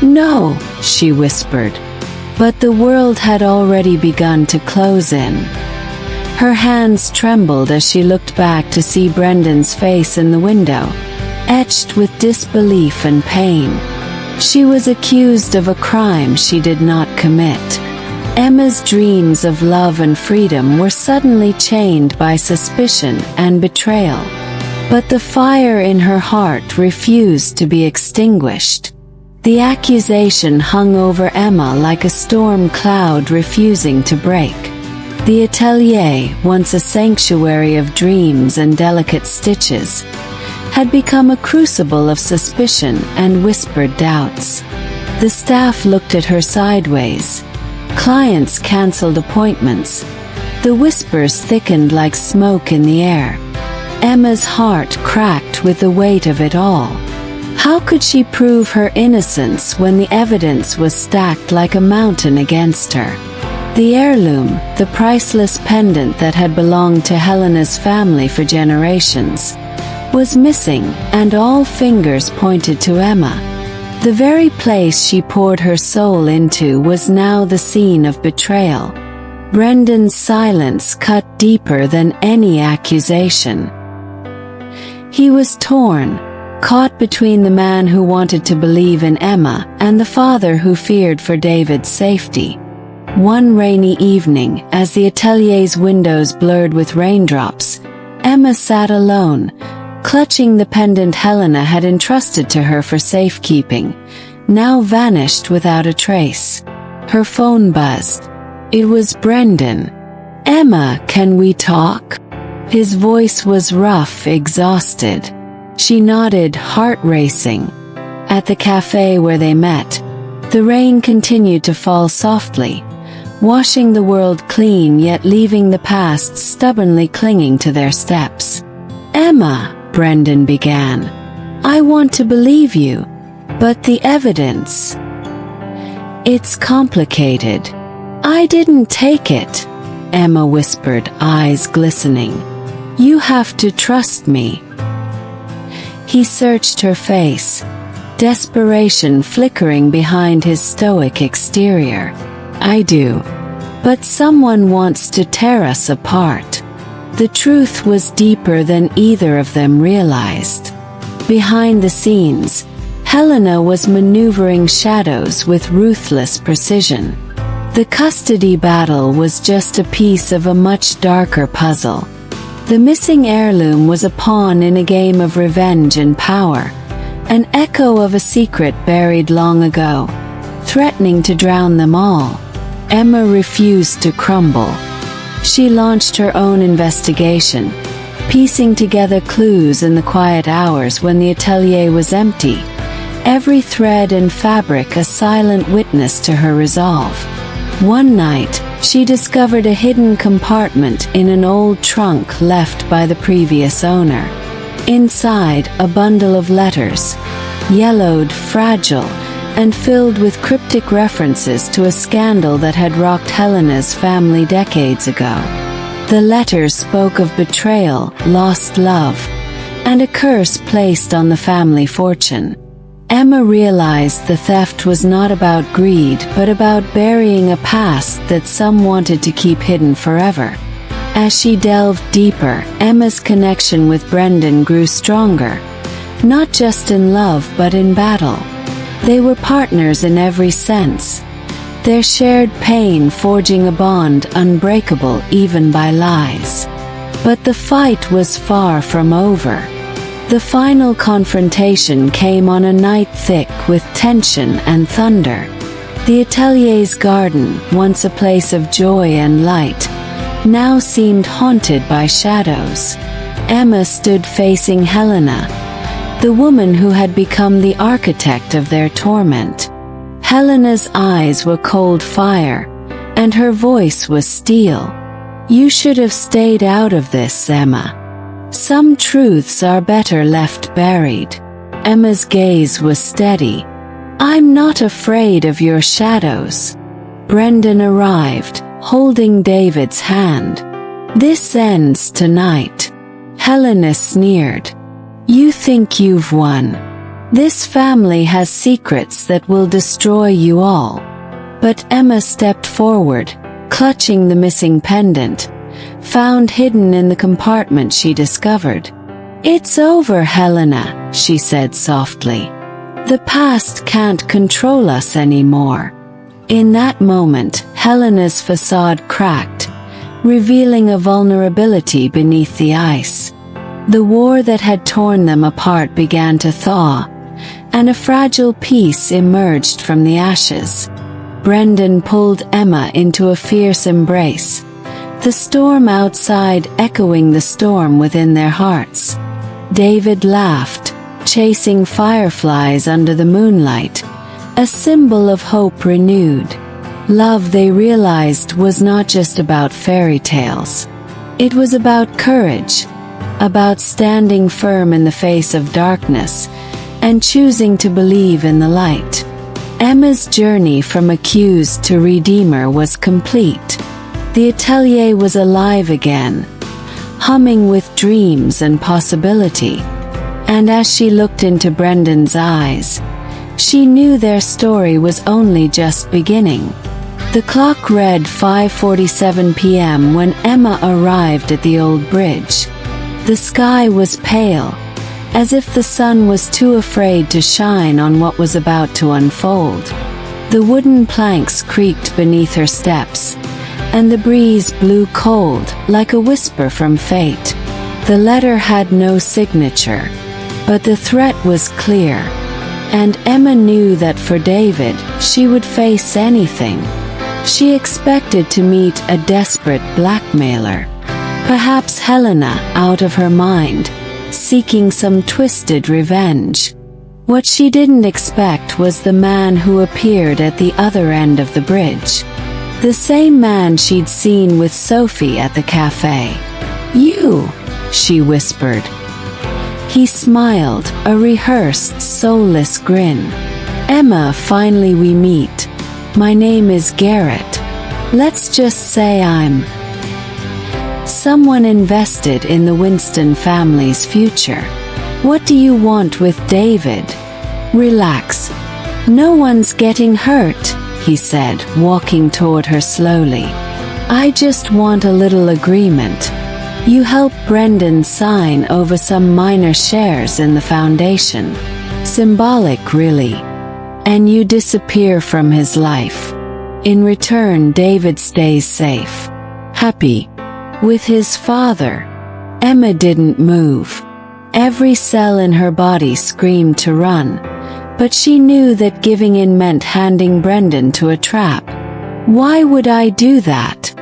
No, she whispered. But the world had already begun to close in. Her hands trembled as she looked back to see Brendan's face in the window, etched with disbelief and pain. She was accused of a crime she did not commit. Emma's dreams of love and freedom were suddenly chained by suspicion and betrayal. But the fire in her heart refused to be extinguished. The accusation hung over Emma like a storm cloud refusing to break. The atelier, once a sanctuary of dreams and delicate stitches, had become a crucible of suspicion and whispered doubts. The staff looked at her sideways. Clients canceled appointments. The whispers thickened like smoke in the air. Emma's heart cracked with the weight of it all. How could she prove her innocence when the evidence was stacked like a mountain against her? The heirloom, the priceless pendant that had belonged to Helena's family for generations, was missing, and all fingers pointed to Emma. The very place she poured her soul into was now the scene of betrayal. Brendan's silence cut deeper than any accusation. He was torn, caught between the man who wanted to believe in Emma and the father who feared for David's safety. One rainy evening, as the atelier's windows blurred with raindrops, Emma sat alone, clutching the pendant Helena had entrusted to her for safekeeping, now vanished without a trace. Her phone buzzed. It was Brendan. Emma, can we talk? His voice was rough, exhausted. She nodded, heart racing. At the cafe where they met, the rain continued to fall softly, washing the world clean yet leaving the past stubbornly clinging to their steps. Emma, Brendan began, I want to believe you, but the evidence... It's complicated. I didn't take it, Emma whispered, eyes glistening. You have to trust me. He searched her face, desperation flickering behind his stoic exterior. I do. But someone wants to tear us apart. The truth was deeper than either of them realized. Behind the scenes, Helena was maneuvering shadows with ruthless precision. The custody battle was just a piece of a much darker puzzle. The missing heirloom was a pawn in a game of revenge and power, an echo of a secret buried long ago, threatening to drown them all. Emma refused to crumble. She launched her own investigation, piecing together clues in the quiet hours when the atelier was empty, every thread and fabric a silent witness to her resolve. One night, she discovered a hidden compartment in an old trunk left by the previous owner. Inside, a bundle of letters, yellowed, fragile, and filled with cryptic references to a scandal that had rocked Helena's family decades ago. The letters spoke of betrayal, lost love, and a curse placed on the family fortune. Emma realized the theft was not about greed but about burying a past that some wanted to keep hidden forever. As she delved deeper, Emma's connection with Brendan grew stronger, not just in love but in battle. They were partners in every sense, their shared pain forging a bond unbreakable even by lies. But the fight was far from over. The final confrontation came on a night thick with tension and thunder. The atelier's garden, once a place of joy and light, now seemed haunted by shadows. Emma stood facing Helena, the woman who had become the architect of their torment. Helena's eyes were cold fire, and her voice was steel. "You should have stayed out of this, Emma. Some truths are better left buried." Emma's gaze was steady. "I'm not afraid of your shadows." Brendan arrived, holding David's hand. "This ends tonight." Helena sneered. "You think you've won. This family has secrets that will destroy you all." But Emma stepped forward, clutching the missing pendant, found hidden in the compartment she discovered. "It's over, Helena," she said softly. "The past can't control us anymore." In that moment, Helena's facade cracked, revealing a vulnerability beneath the ice. The war that had torn them apart began to thaw, and a fragile piece emerged from the ashes. Brendan pulled Emma into a fierce embrace, the storm outside echoing the storm within their hearts. David laughed, chasing fireflies under the moonlight, a symbol of hope renewed. Love, they realized, was not just about fairy tales. It was about courage, about standing firm in the face of darkness, and choosing to believe in the light. Emma's journey from accused to redeemer was complete. The atelier was alive again, humming with dreams and possibility. And as she looked into Brendan's eyes, she knew their story was only just beginning. The clock read 5:47 p.m. when Emma arrived at the old bridge. The sky was pale, as if the sun was too afraid to shine on what was about to unfold. The wooden planks creaked beneath her steps, and the breeze blew cold, like a whisper from fate. The letter had no signature, but the threat was clear, and Emma knew that for David, she would face anything. She expected to meet a desperate blackmailer, perhaps Helena, out of her mind, seeking some twisted revenge. What she didn't expect was the man who appeared at the other end of the bridge. The same man she'd seen with Sophie at the cafe. "You," she whispered. He smiled, a rehearsed, soulless grin. "Emma, finally we meet. My name is Garrett. Let's just say I'm someone invested in the Winston family's future. What do you want with David? Relax. No one's getting hurt," he said, walking toward her slowly. "I just want a little agreement. You help Brendan sign over some minor shares in the foundation. Symbolic, really. And you disappear from his life. In return, David stays safe, happy, with his father. Emma didn't move. Every cell in her body screamed to run, but she knew that giving in meant handing Brendan to a trap. Why would I do that?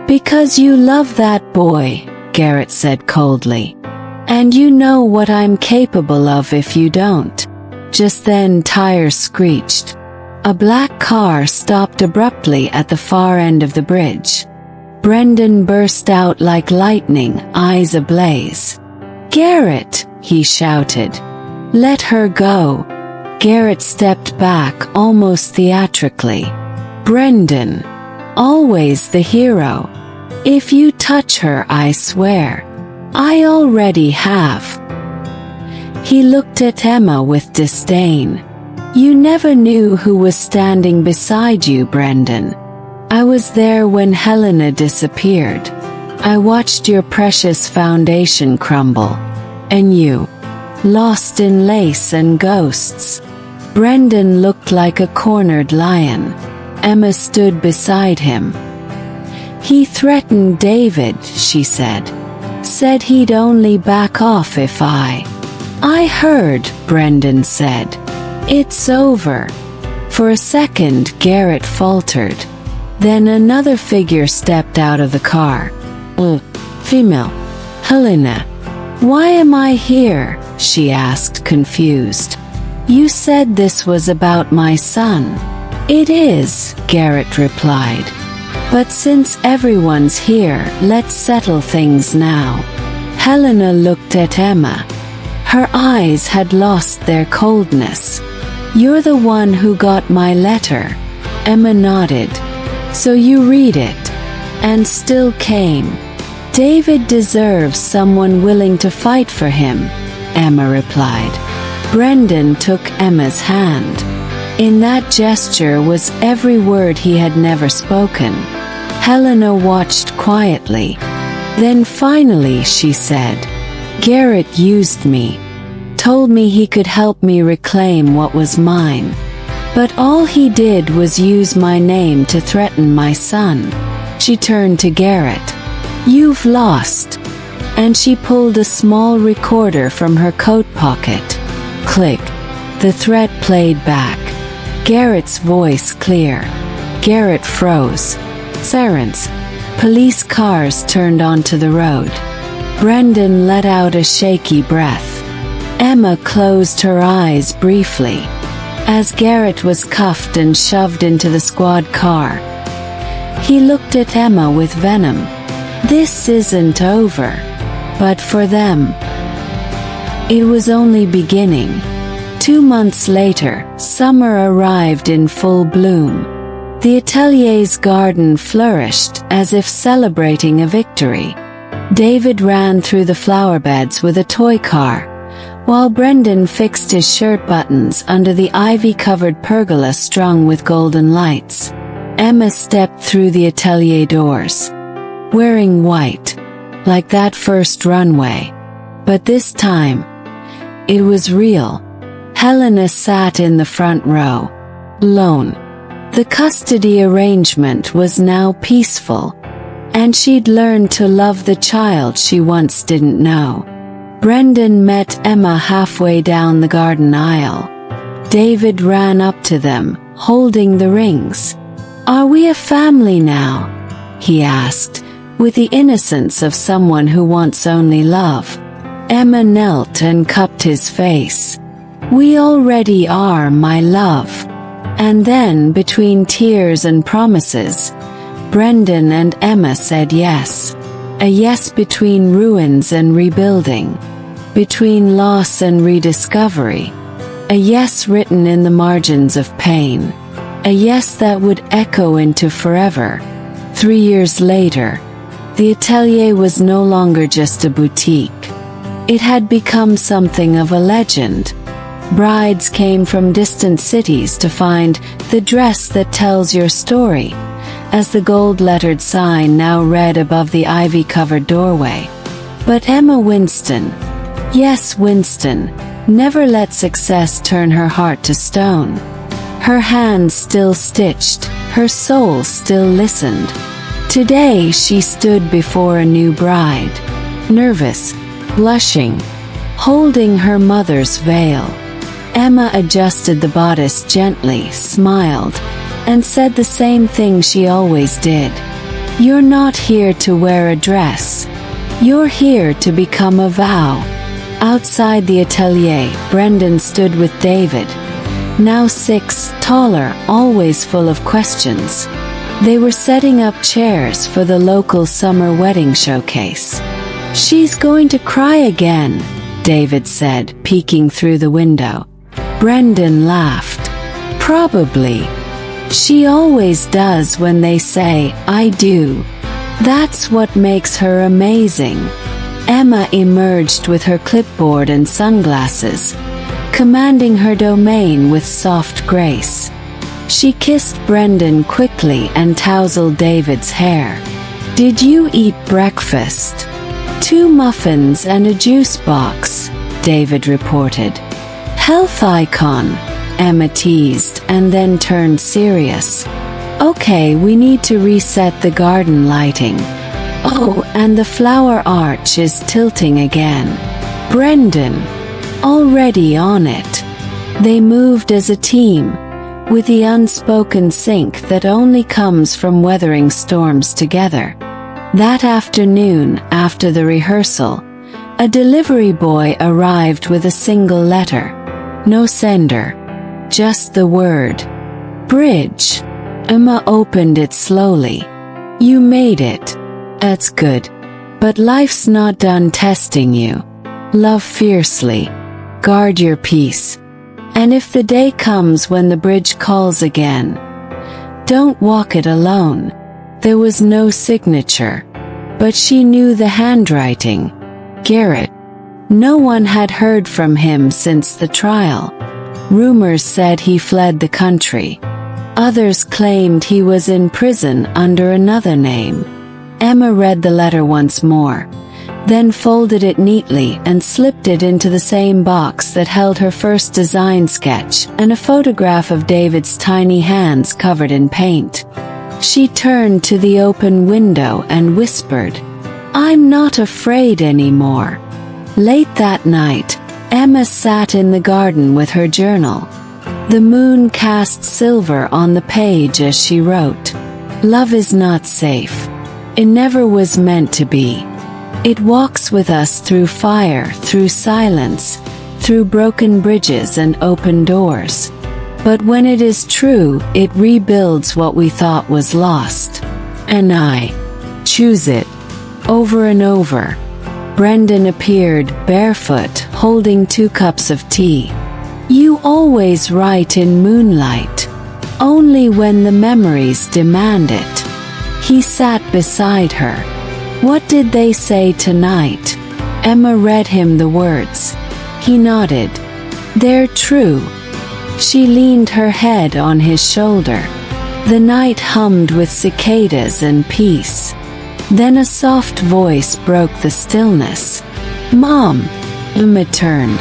Because you love that boy, Garrett said coldly. And you know what I'm capable of if you don't. Just then tires screeched. A black car stopped abruptly at the far end of the bridge. Brendan burst out like lightning, eyes ablaze. "Garrett!" he shouted. "Let her go." Garrett stepped back almost theatrically. "Brendan, always the hero. If you touch her, I swear. I already have." He looked at Emma with disdain. "You never knew who was standing beside you, Brendan. I was there when Helena disappeared. I watched your precious foundation crumble. And you, lost in lace and ghosts." Brendan looked like a cornered lion. Emma stood beside him. "He threatened David," she said. "Said he'd only back off if I heard," Brendan said. "It's over." For a second, Garrett faltered. Then another figure stepped out of the car. Female. "Helena. Why am I here?" she asked, confused. "You said this was about my son." "It is," Garrett replied. "But since everyone's here, let's settle things now." Helena looked at Emma. Her eyes had lost their coldness. "You're the one who got my letter." Emma nodded. "So you read it. And still came." "David deserves someone willing to fight for him," Emma replied. Brendan took Emma's hand. In that gesture was every word he had never spoken. Helena watched quietly. Then finally she said, "Garrett used me. Told me he could help me reclaim what was mine. But all he did was use my name to threaten my son." She turned to Garrett. "You've lost." And she pulled a small recorder from her coat pocket. Click. The threat played back. Garrett's voice clear. Garrett froze. Sirens. Police cars turned onto the road. Brendan let out a shaky breath. Emma closed her eyes briefly. As Garrett was cuffed and shoved into the squad car, he looked at Emma with venom. "This isn't over." But for them, it was only beginning. 2 months later, summer arrived in full bloom. The atelier's garden flourished as if celebrating a victory. David ran through the flower beds with a toy car, while Brendan fixed his shirt buttons under the ivy-covered pergola strung with golden lights. Emma stepped through the atelier doors, wearing white, like that first runway. But this time, it was real. Helena sat in the front row, alone. The custody arrangement was now peaceful, and she'd learned to love the child she once didn't know. Brendan met Emma halfway down the garden aisle. David ran up to them, holding the rings. "Are we a family now?" he asked, with the innocence of someone who wants only love. Emma knelt and cupped his face. "We already are, my love." And then, between tears and promises, Brendan and Emma said yes. A yes between ruins and rebuilding, between loss and rediscovery. A yes written in the margins of pain. A yes that would echo into forever. 3 years later, the atelier was no longer just a boutique. It had become something of a legend. Brides came from distant cities to find the dress that tells your story, as the gold-lettered sign now read above the ivy-covered doorway. But Emma Winston, yes Winston, Never let success turn her heart to stone. Her hands still stitched, her soul still listened. Today she stood before a new bride, nervous, blushing, holding her mother's veil. Emma adjusted the bodice gently, smiled, and said the same thing she always did. "You're not here to wear a dress. You're here to become a vow." Outside the atelier, Brendan stood with David, now 6, taller, always full of questions. They were setting up chairs for the local summer wedding showcase. "She's going to cry again," David said, peeking through the window. Brendan laughed. "Probably. She always does when they say, 'I do.' That's what makes her amazing." Emma emerged with her clipboard and sunglasses, commanding her domain with soft grace. She kissed Brendan quickly and tousled David's hair. "Did you eat breakfast?" "2 muffins and a juice box," David reported. "Health icon," Emma teased, and then turned serious. "Okay, we need to reset the garden lighting. Oh, and the flower arch is tilting again." Brendan, already on it. They moved as a team, with the unspoken sync that only comes from weathering storms together. That afternoon, after the rehearsal, a delivery boy arrived with a single letter. No sender. Just the word, "Bridge." Emma opened it slowly. "You made it. That's good. But life's not done testing you. Love fiercely. Guard your peace. And if the day comes when the bridge calls again, don't walk it alone." There was no signature, but she knew the handwriting. Garrett. No one had heard from him since the trial. Rumors said he fled the country. Others claimed he was in prison under another name. Emma read the letter once more, then folded it neatly and slipped it into the same box that held her first design sketch and a photograph of David's tiny hands covered in paint. She turned to the open window and whispered, "I'm not afraid anymore." Late that night, Emma sat in the garden with her journal. The moon cast silver on the page as she wrote, "Love is not safe. It never was meant to be. It walks with us through fire, through silence, through broken bridges and open doors. But when it is true, it rebuilds what we thought was lost. And I choose it." Over and over. Brendan appeared, barefoot, holding 2 cups of tea. "You always write in moonlight. Only when the memories demand it." He sat beside her. "What did they say tonight?" Emma read him the words. He nodded. "They're true." She leaned her head on his shoulder. The night hummed with cicadas and peace. Then a soft voice broke the stillness. "Mom!" Emma turned.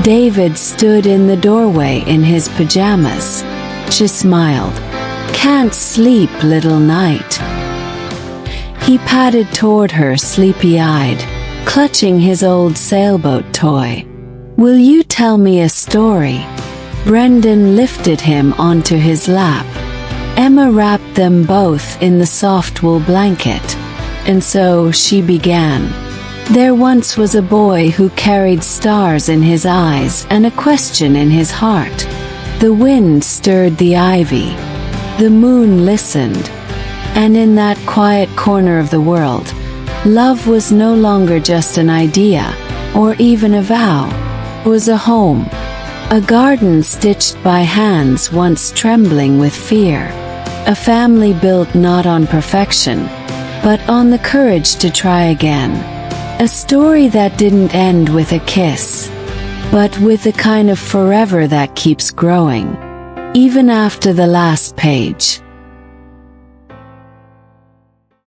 David stood in the doorway in his pajamas. She smiled. "Can't sleep, little knight." He padded toward her sleepy-eyed, clutching his old sailboat toy. "Will you tell me a story?" Brendan lifted him onto his lap. Emma wrapped them both in the soft wool blanket. And so she began. "There once was a boy who carried stars in his eyes and a question in his heart. The wind stirred the ivy. The moon listened. And in that quiet corner of the world, love was no longer just an idea, or even a vow. It was a home. A garden stitched by hands once trembling with fear. A family built not on perfection, but on the courage to try again. A story that didn't end with a kiss, but with the kind of forever that keeps growing, even after the last page."